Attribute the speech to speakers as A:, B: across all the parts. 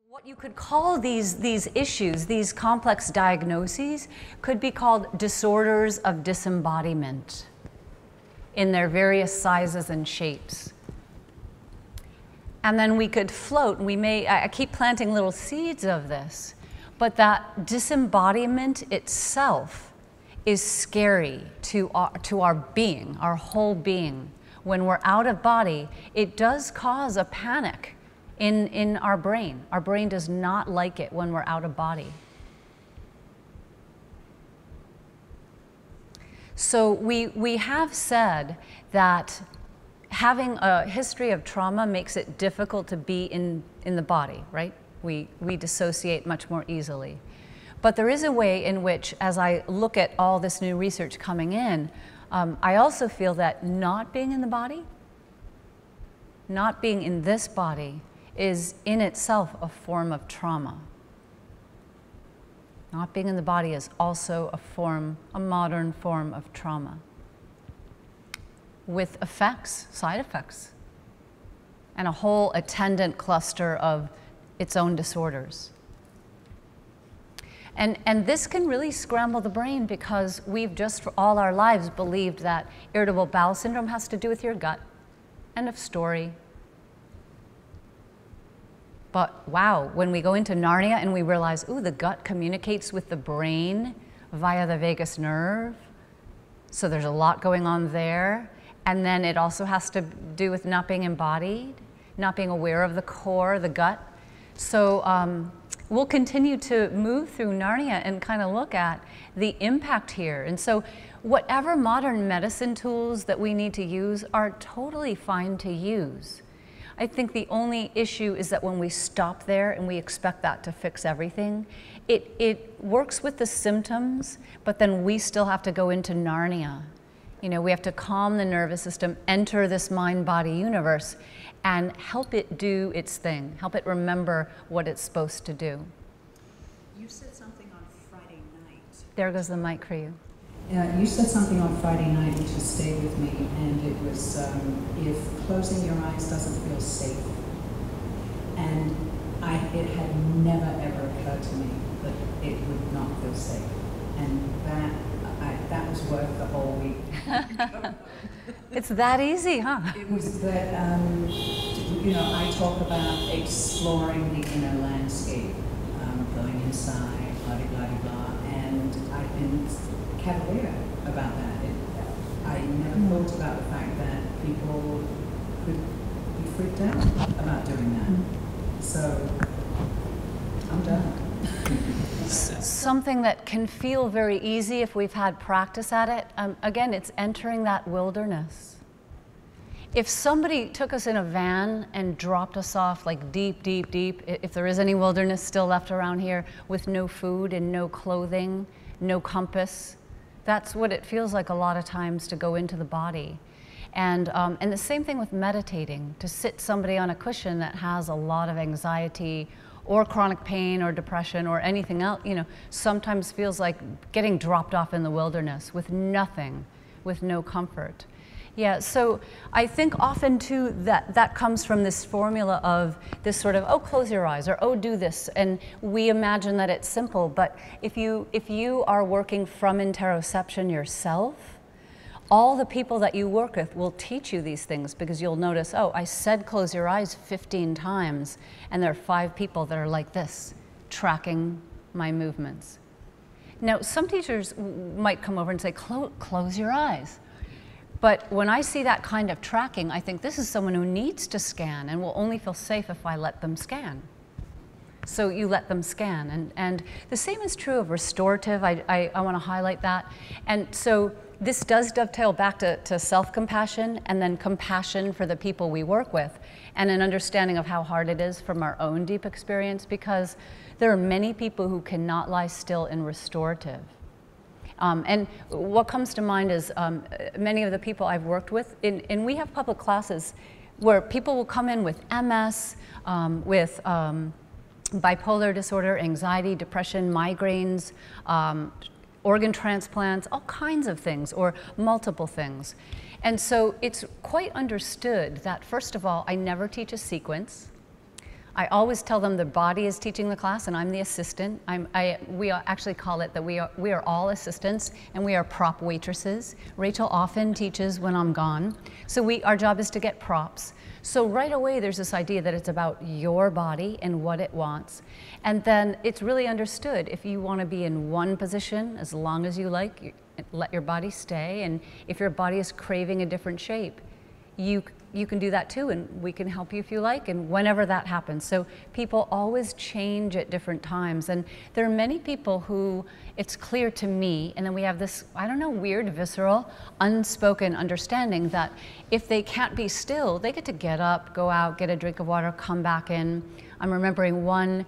A: What you could call these issues, these complex diagnoses, could be called disorders of disembodiment in their various sizes and shapes. And then we could float, and I keep planting little seeds of this, but that disembodiment itself is scary to our being, our whole being. When we're out of body, it does cause a panic in our brain. Our brain does not like it when we're out of body. So we have said that having a history of trauma makes it difficult to be in the body, right? We dissociate much more easily. But there is a way in which, as I look at all this new research coming in, I also feel that not being in the body, not being in this body, is in itself a form of trauma. Not being in the body is also a modern form of trauma, with effects, side effects, and a whole attendant cluster of its own disorders. And this can really scramble the brain, because we've just for all our lives believed that irritable bowel syndrome has to do with your gut. End of story. But wow, when we go into Narnia and we realize, ooh, the gut communicates with the brain via the vagus nerve, so there's a lot going on there. And then it also has to do with not being embodied, not being aware of the core, the gut. So we'll continue to move through Narnia and kind of look at the impact here. And so whatever modern medicine tools that we need to use are totally fine to use. I think the only issue is that when we stop there and we expect that to fix everything, it works with the symptoms, but then we still have to go into Narnia. You know, we have to calm the nervous system, enter this mind-body universe, and help it do its thing, help it remember what it's supposed to do.
B: You said something on Friday night.
A: There goes the mic for you.
B: You said something on Friday night which has stayed with me, and it was if closing your eyes doesn't feel safe. And it had never ever occurred to me that it would not feel safe. And that was worth the whole week.
A: It's that easy, huh?
B: It was that, you know, I talk about exploring the inner landscape, going inside, blah, blah, blah, blah, and I've been cavalier about that. I never thought about the fact that people could be freaked out about doing that. So I'm done.
A: Something that can feel very easy if we've had practice at it, again, it's entering that wilderness. If somebody took us in a van and dropped us off like deep, deep, deep, if there is any wilderness still left around here, with no food and no clothing, no compass, that's what it feels like a lot of times to go into the body. And the same thing with meditating, to sit somebody on a cushion that has a lot of anxiety or chronic pain or depression or anything else, you know, sometimes feels like getting dropped off in the wilderness with nothing, with no comfort. Yeah, so I think often too that comes from this formula of this sort of, oh, close your eyes, or oh, do this, and we imagine that it's simple, but if you are working from interoception yourself, all the people that you work with will teach you these things, because you'll notice, oh, I said close your eyes 15 times, and there are 5 people that are like this, tracking my movements. Now, some teachers might come over and say, close your eyes. But when I see that kind of tracking, I think this is someone who needs to scan and will only feel safe if I let them scan. So you let them scan. And the same is true of restorative. I want to highlight that. And so this does dovetail back to self-compassion, and then compassion for the people we work with, and an understanding of how hard it is from our own deep experience, because there are many people who cannot lie still in restorative. And what comes to mind is many of the people I've worked with, and we have public classes where people will come in with MS, with bipolar disorder, anxiety, depression, migraines, organ transplants, all kinds of things, or multiple things. And so it's quite understood that, first of all, I never teach a sequence. I always tell them the body is teaching the class and I'm the assistant. We actually call it that we are all assistants and we are prop waitresses. Rachel often teaches when I'm gone. So our job is to get props. So right away there's this idea that it's about your body and what it wants. And then it's really understood. If you want to be in one position as long as you like, let your body stay. And if your body is craving a different shape, you can do that too, and we can help you if you like, and whenever that happens. So people always change at different times, and there are many people who it's clear to me, and then we have this, I don't know, weird, visceral, unspoken understanding that if they can't be still, they get to get up, go out, get a drink of water, come back in. I'm remembering one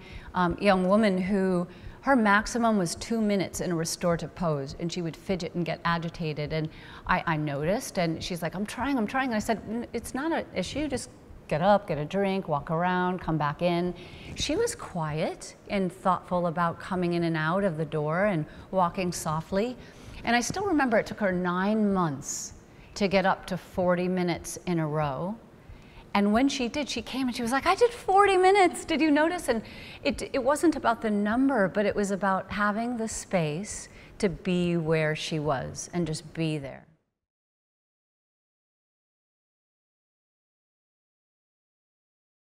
A: young woman who her maximum was 2 minutes in a restorative pose, and she would fidget and get agitated. And I noticed, and she's like, I'm trying. And I said, it's not an issue, just get up, get a drink, walk around, come back in. She was quiet and thoughtful about coming in and out of the door and walking softly. And I still remember it took her 9 months to get up to 40 minutes in a row. And when she did, she came and she was like, I did 40 minutes, did you notice? And it wasn't about the number, but it was about having the space to be where she was and just be there.